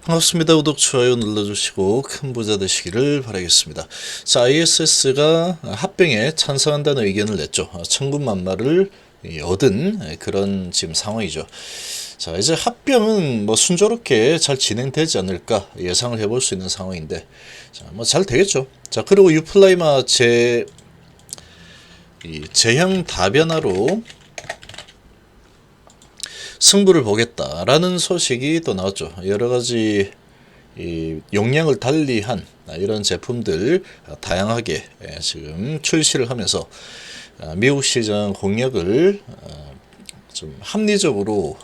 반갑습니다. 구독, 좋아요 눌러주시고 큰 부자 되시기를 바라겠습니다. 자, ISS가 합병에 찬성한다는 의견을 냈죠. 천군만마를 얻은 그런 지금 상황이죠. 자, 이제 합병은 뭐 순조롭게 잘 진행되지 않을까 예상을 해볼 수 있는 상황인데, 자, 뭐 잘 되겠죠. 자, 그리고 유플라이마 제형 다변화로 승부를 보겠다라는 소식이 또 나왔죠. 여러 가지 용량을 달리한 이런 제품들 다양하게 지금 출시를 하면서 미국 시장 공략을 좀 합리적으로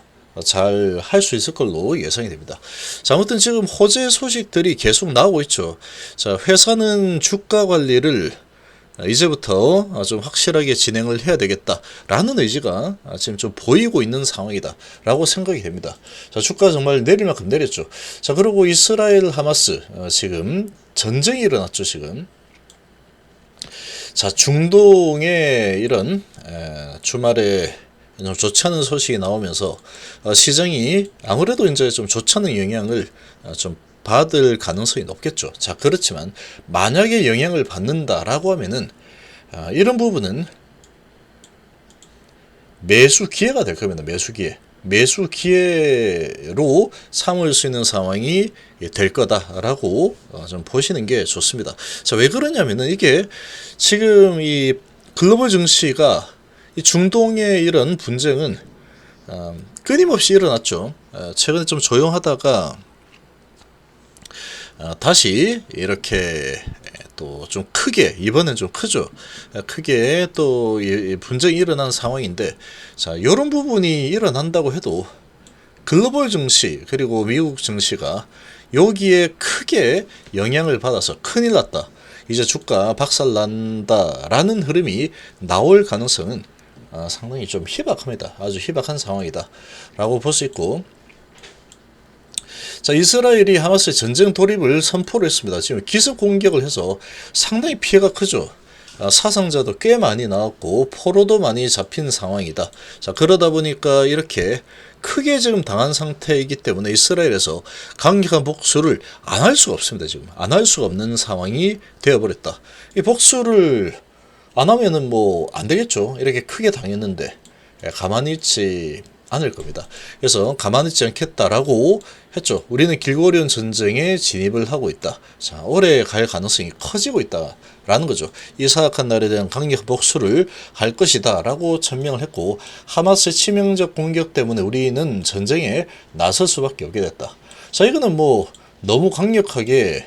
잘 할 수 있을 걸로 예상이 됩니다. 자, 아무튼 지금 호재 소식들이 계속 나오고 있죠. 자, 회사는 주가 관리를 이제부터 좀 확실하게 진행을 해야 되겠다라는 의지가 지금 좀 보이고 있는 상황이다라고 생각이 됩니다. 자, 주가 정말 내릴 만큼 내렸죠. 자, 그리고 이스라엘 하마스 지금 전쟁이 일어났죠, 지금. 자, 중동의 이런 주말에 좀 좋지 않은 소식이 나오면서 시장이 아무래도 이제 좀 좋지 않은 영향을 좀 받을 가능성이 높겠죠. 자, 그렇지만 만약에 영향을 받는다라고 하면은 이런 부분은 매수 기회가 될 겁니다. 매수 기회로 삼을 수 있는 상황이 될 거다라고 좀 보시는 게 좋습니다. 자, 왜 그러냐면은 이게 지금 이 글로벌 증시가 이 중동의 이런 분쟁은 끊임없이 일어났죠. 최근에 좀 조용하다가 다시 이렇게 또 좀 크게, 이번엔 좀 크죠. 크게 또 분쟁이 일어난 상황인데, 자, 이런 부분이 일어난다고 해도 글로벌 증시 그리고 미국 증시가 여기에 크게 영향을 받아서 큰일 났다, 이제 주가 박살난다라는 흐름이 나올 가능성은 상당히 좀 희박합니다. 아주 희박한 상황이다 라고 볼 수 있고, 자, 이스라엘이 하마스의 전쟁 돌입을 선포를 했습니다. 지금 기습 공격을 해서 상당히 피해가 크죠. 사상자도 꽤 많이 나왔고 포로도 많이 잡힌 상황이다. 자, 그러다 보니까 이렇게 크게 지금 당한 상태이기 때문에 이스라엘에서 강력한 복수를 안 할 수가 없습니다. 지금 안 할 수가 없는 상황이 되어버렸다. 이 복수를 안 하면은 뭐 안 되겠죠. 이렇게 크게 당했는데 가만히 있지 않을 겁니다. 그래서 가만히 있지 않겠다라고 했죠. 우리는 길고 어려운 전쟁에 진입을 하고 있다. 자, 오래 갈 가능성이 커지고 있다라는 거죠. 이 사악한 날에 대한 강력 복수를 할 것이다 라고 천명을 했고, 하마스의 치명적 공격 때문에 우리는 전쟁에 나설 수밖에 없게 됐다. 자, 이거는 뭐 너무 강력하게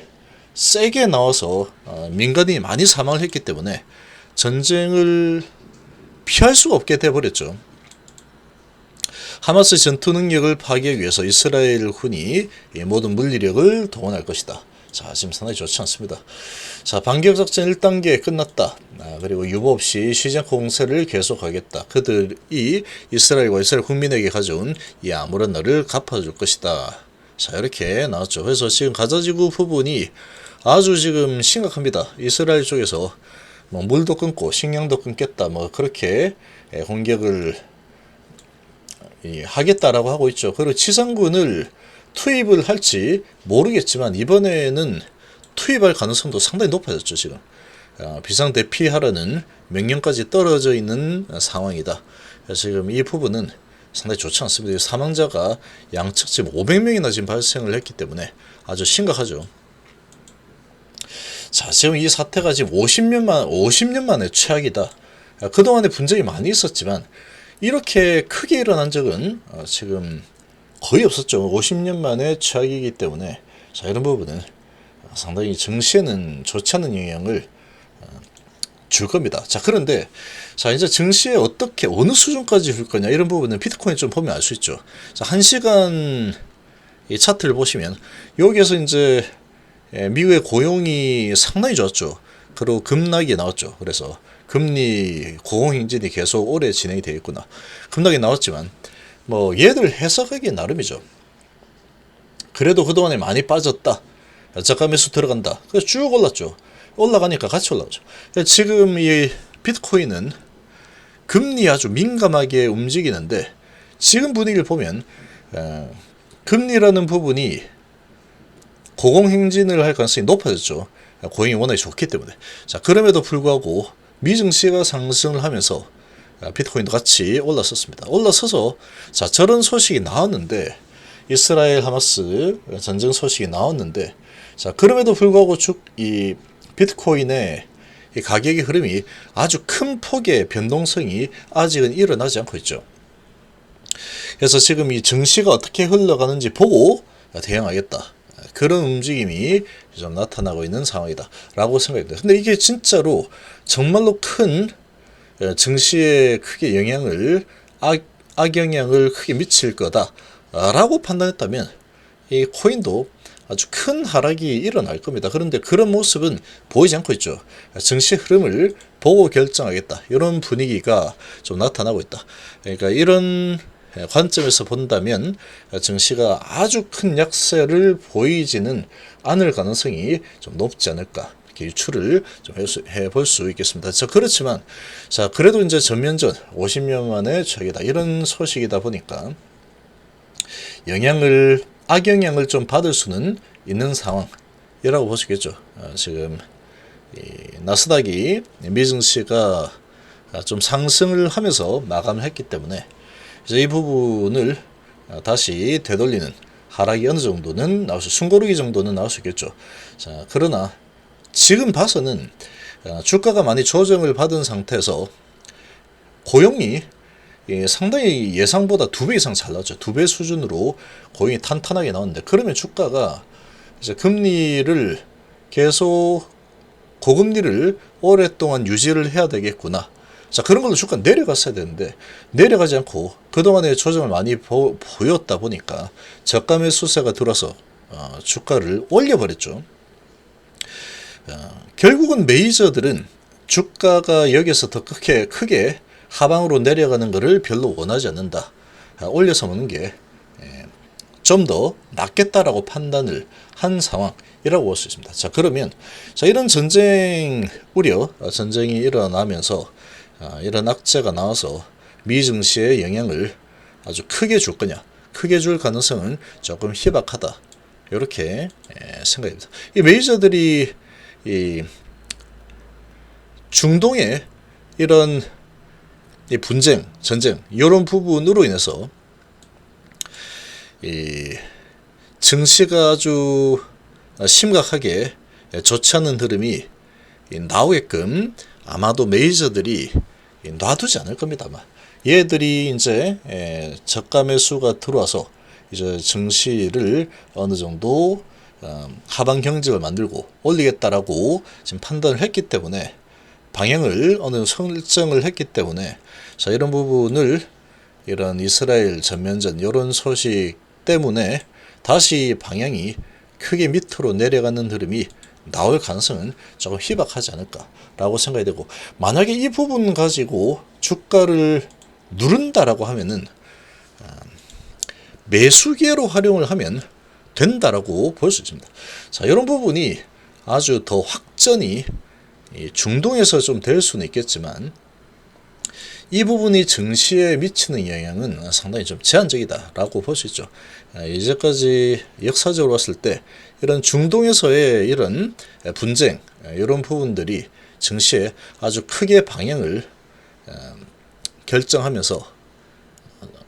세게 나와서 민간인이 많이 사망을 했기 때문에 전쟁을 피할 수가 없게 돼버렸죠. 하마스 전투 능력을 파괴하기 위해서 이스라엘군이 모든 물리력을 동원할 것이다. 자, 지금 상당히 좋지 않습니다. 자, 반격 작전 1단계 끝났다. 그리고 유보 없이 쉬지 않고 공세를 계속하겠다. 그들이 이스라엘과 이스라엘 국민에게 가져온 이 아무런 날을 갚아줄 것이다. 자, 이렇게 나왔죠. 그래서 지금 가자지구 부분이 아주 지금 심각합니다. 이스라엘 쪽에서 뭐 물도 끊고 식량도 끊겠다, 뭐 그렇게 공격을 하겠다라고 하고 있죠. 그리고 지상군을 투입을 할지 모르겠지만 이번에는 투입할 가능성도 상당히 높아졌죠. 지금 비상대피하라는 명령까지 떨어져 있는 상황이다. 지금 이 부분은 상당히 좋지 않습니다. 사망자가 양측 지금 500명이나 지금 발생을 했기 때문에 아주 심각하죠. 자, 지금 이 사태가 지금 50년 만에 최악이다. 그동안에 분쟁이 많이 있었지만 이렇게 크게 일어난 적은 지금 거의 없었죠. 50년 만에 최악이기 때문에, 자, 이런 부분은 상당히 증시에는 좋지 않은 영향을 줄 겁니다. 자, 그런데 자, 이제 증시에 어떻게 어느 수준까지 줄 거냐, 이런 부분은 비트코인 좀 보면 알 수 있죠. 자, 1시간 이 차트를 보시면 여기에서 이제 미국의 고용이 상당히 좋았죠. 그리고 급락이 나왔죠. 그래서 금리 고공행진이 계속 오래 진행이 되어 있구나. 급락이 나왔지만 뭐 얘들 해석하기 나름이죠. 그래도 그동안에 많이 빠졌다. 저가 매수 들어간다. 그래서 쭉 올랐죠. 올라가니까 같이 올라오죠. 지금 이 비트코인은 금리 아주 민감하게 움직이는데, 지금 분위기를 보면 금리라는 부분이 고공행진을 할 가능성이 높아졌죠. 고용이 워낙에 좋기 때문에. 자, 그럼에도 불구하고 미증시가 상승을 하면서 비트코인도 같이 올라섰습니다. 올라서서 자, 저런 소식이 나왔는데, 이스라엘 하마스 전쟁 소식이 나왔는데, 자, 그럼에도 불구하고 이 비트코인의 이 가격의 흐름이 아주 큰 폭의 변동성이 아직은 일어나지 않고 있죠. 그래서 지금 이 증시가 어떻게 흘러가는지 보고 대응하겠다, 그런 움직임이 좀 나타나고 있는 상황이다 라고 생각합니다. 근데 이게 진짜로 정말로 큰 증시에 크게 영향을 악영향을 크게 미칠 거다 라고 판단했다면 이 코인도 아주 큰 하락이 일어날 겁니다. 그런데 그런 모습은 보이지 않고 있죠. 증시 흐름을 보고 결정하겠다, 이런 분위기가 좀 나타나고 있다. 그러니까 이런 관점에서 본다면 증시가 아주 큰 약세를 보이지는 않을 가능성이 좀 높지 않을까, 이렇게 유추를 좀 해볼 수 있겠습니다. 자, 그렇지만 자, 그래도 이제 전면전 50년 만에 최악이다, 이런 소식이다 보니까 악영향을 좀 받을 수는 있는 상황이라고 보시겠죠. 지금 나스닥이 미증시가 좀 상승을 하면서 마감을 했기 때문에 이제 이 부분을 다시 되돌리는 하락이 어느 정도는 나올 수, 숨고르기 정도는 나올 수 있겠죠. 자, 그러나 지금 봐서는 주가가 많이 조정을 받은 상태에서 고용이 상당히 예상보다 2배 이상 잘 나왔죠. 2배 수준으로 고용이 탄탄하게 나왔는데, 그러면 주가가 이제 금리를 계속 고금리를 오랫동안 유지를 해야 되겠구나. 자, 그런 걸로 주가 내려갔어야 되는데 내려가지 않고 그동안에 조정을 많이 보였다 보니까 저가 매수세가 들어서 주가를 올려버렸죠. 결국은 메이저들은 주가가 여기서 더 크게 하방으로 내려가는 것을 별로 원하지 않는다. 올려서 먹는 게 좀 더 낫겠다라고 판단을 한 상황이라고 볼 수 있습니다. 자, 그러면 자, 이런 전쟁 우려, 전쟁이 일어나면서 이런 악재가 나와서 미증시에 영향을 아주 크게 줄 거냐, 크게 줄 가능성은 조금 희박하다, 이렇게 생각합니다. 이 메이저들이 이 중동의 이런 이 분쟁, 전쟁, 이런 부분으로 인해서 이 증시가 아주 심각하게 좋지 않은 흐름이 나오게끔 아마도 메이저들이 놔두지 않을 겁니다. 아마 얘들이 이제 저가 매수가 들어와서 이제 증시를 어느 정도 하방 경직을 만들고 올리겠다라고 지금 판단을 했기 때문에, 방향을 어느 설정을 했기 때문에, 자, 이런 부분을 이런 이스라엘 전면전 이런 소식 때문에 다시 방향이 크게 밑으로 내려가는 흐름이 나올 가능성은 조금 희박하지 않을까라고 생각이 되고, 만약에 이 부분 가지고 주가를 누른다라고 하면은 매수기회로 활용을 하면 된다라고 볼 수 있습니다. 자, 이런 부분이 아주 더 확전이 중동에서 좀 될 수는 있겠지만, 이 부분이 증시에 미치는 영향은 상당히 좀 제한적이다라고 볼 수 있죠. 이제까지 역사적으로 봤을 때 이런 중동에서의 이런 분쟁, 이런 부분들이 증시에 아주 크게 방향을 결정하면서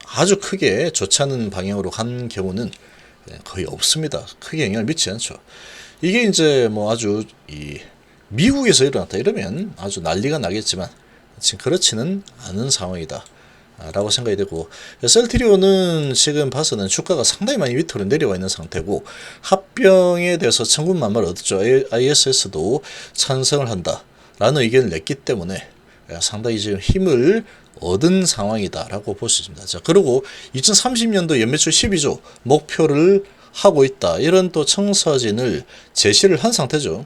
아주 크게 좋지 않은 방향으로 간 경우는 거의 없습니다. 크게 영향을 미치지 않죠. 이게 이제 뭐 아주 미국에서 일어났다 이러면 아주 난리가 나겠지만 지금 그렇지는 않은 상황이다 라고 생각이 되고, 셀트리온은 지금 봐서는 주가가 상당히 많이 밑으로 내려와 있는 상태고, 합병에 대해서 천군만마를 얻었죠. ISS도 찬성을 한다 라는 의견을 냈기 때문에 상당히 지금 힘을 얻은 상황이다 라고 볼 수 있습니다. 자, 그리고 2030년도 연매출 12조 목표를 하고 있다, 이런 또 청사진을 제시를 한 상태죠.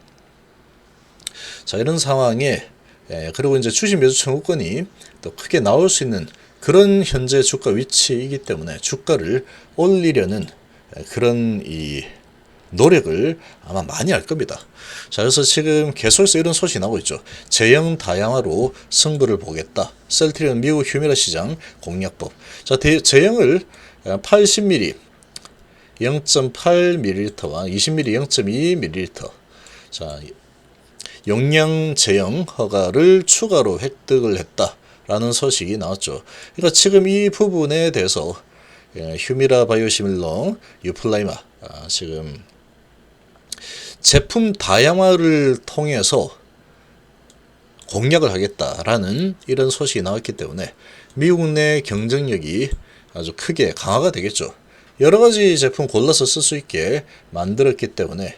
자, 이런 상황에 그리고 이제 주식 매수 청구권이 또 크게 나올 수 있는 그런 현재 주가 위치이기 때문에 주가를 올리려는 그런 노력을 아마 많이 할 겁니다. 자, 그래서 지금 계속해서 이런 소식이 나오고 있죠. 제형 다양화로 승부를 보겠다. 셀트리온 미국 휴메라 시장 공략법. 자, 제형을 80mm 0.8ml와 20ml 0.2ml. 자, 용량 제형 허가를 추가로 획득을 했다라는 소식이 나왔죠. 그러니까 지금 이 부분에 대해서 휴미라 바이오시밀러 유플라이마 지금 제품 다양화를 통해서 공략을 하겠다라는 이런 소식이 나왔기 때문에 미국 내 경쟁력이 아주 크게 강화가 되겠죠. 여러 가지 제품 골라서 쓸 수 있게 만들었기 때문에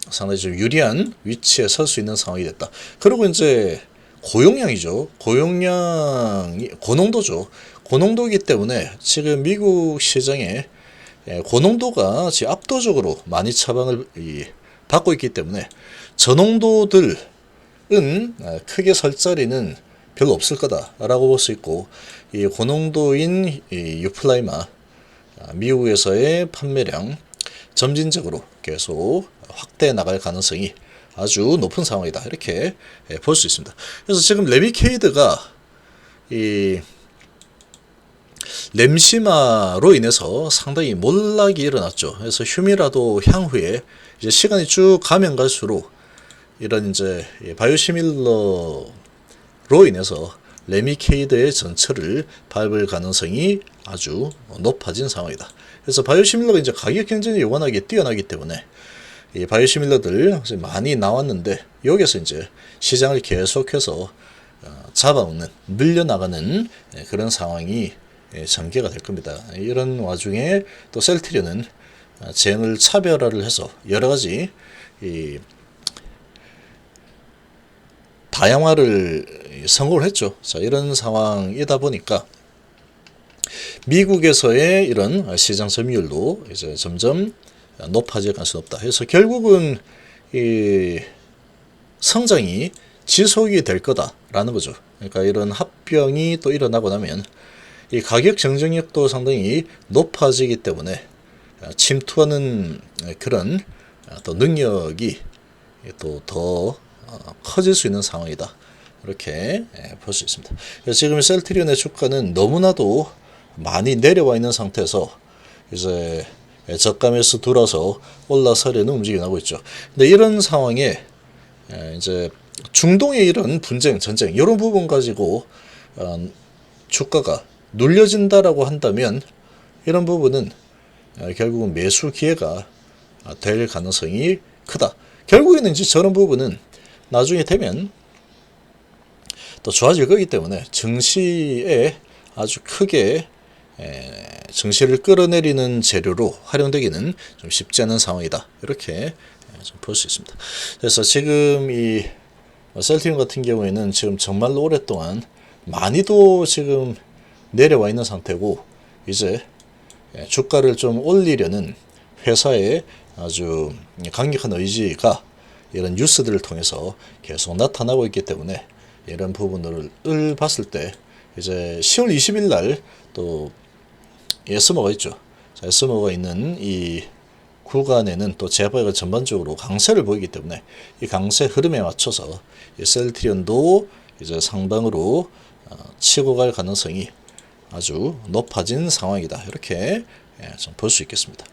상당히 좀 유리한 위치에 설 수 있는 상황이 됐다. 그리고 이제 고용량이죠. 고용량이 고농도죠. 고농도이기 때문에 지금 미국 시장에 고농도가 지금 압도적으로 많이 처방을 받고 있기 때문에 저농도들은 크게 설 자리는 별로 없을 거다라고 볼 수 있고, 이 고농도인 유플라이마 미국에서의 판매량 점진적으로 계속 확대해 나갈 가능성이 아주 높은 상황이다, 이렇게 볼 수 있습니다. 그래서 지금 레미케이드가 이 램시마로 인해서 상당히 몰락이 일어났죠. 그래서 휴미라도 향후에 이제 시간이 쭉 가면 갈수록 이런 이제 바이오시밀러로 인해서 레미케이드의 전철을 밟을 가능성이 아주 높아진 상황이다. 그래서 바이오시밀러가 이제 가격 경쟁이 워낙에 뛰어나기 때문에 이 바이오시밀러들 많이 나왔는데 여기서 이제 시장을 계속해서 잡아먹는, 늘려나가는 그런 상황이 전개가 될 겁니다. 이런 와중에 또 셀트리온은 쟁을 차별화를 해서 여러 가지 이 다양화를 성공을 했죠. 자, 이런 상황이다 보니까 미국에서의 이런 시장 점유율도 이제 점점 높아질 가능성이 높다. 그래서 결국은 이 성장이 지속이 될 거다라는 거죠. 그러니까 이런 합병이 또 일어나고 나면 이 가격 경쟁력도 상당히 높아지기 때문에 침투하는 그런 또 능력이 또 더 커질 수 있는 상황이다, 이렇게 볼 수 있습니다. 그래서 지금 셀트리온의 주가는 너무나도 많이 내려와 있는 상태에서 이제 저가매수 들어서 올라서려는 움직임이 나고 있죠. 근데 이런 상황에 이제 중동의 이런 분쟁, 전쟁 이런 부분 가지고 주가가 눌려진다라고 한다면 이런 부분은 결국은 매수 기회가 될 가능성이 크다. 결국에는 이제 저런 부분은 나중에 되면 또 좋아질 거기 때문에 증시에 아주 크게 증시를 끌어내리는 재료로 활용되기는 좀 쉽지 않은 상황이다, 이렇게 좀 볼 수 있습니다. 그래서 지금 이 셀트리온 같은 경우에는 지금 정말로 오랫동안 많이도 지금 내려와 있는 상태고, 이제 주가를 좀 올리려는 회사의 아주 강력한 의지가 이런 뉴스들을 통해서 계속 나타나고 있기 때문에 이런 부분을 봤을 때 이제 10월 20일 날 또 에스모가 있죠. 자, 에스모가 있는 이 구간에는 또 제약바이오가 전반적으로 강세를 보이기 때문에 이 강세 흐름에 맞춰서 이 셀트리온도 이제 상방으로 치고 갈 가능성이 아주 높아진 상황이다, 이렇게 좀 볼 수 있겠습니다.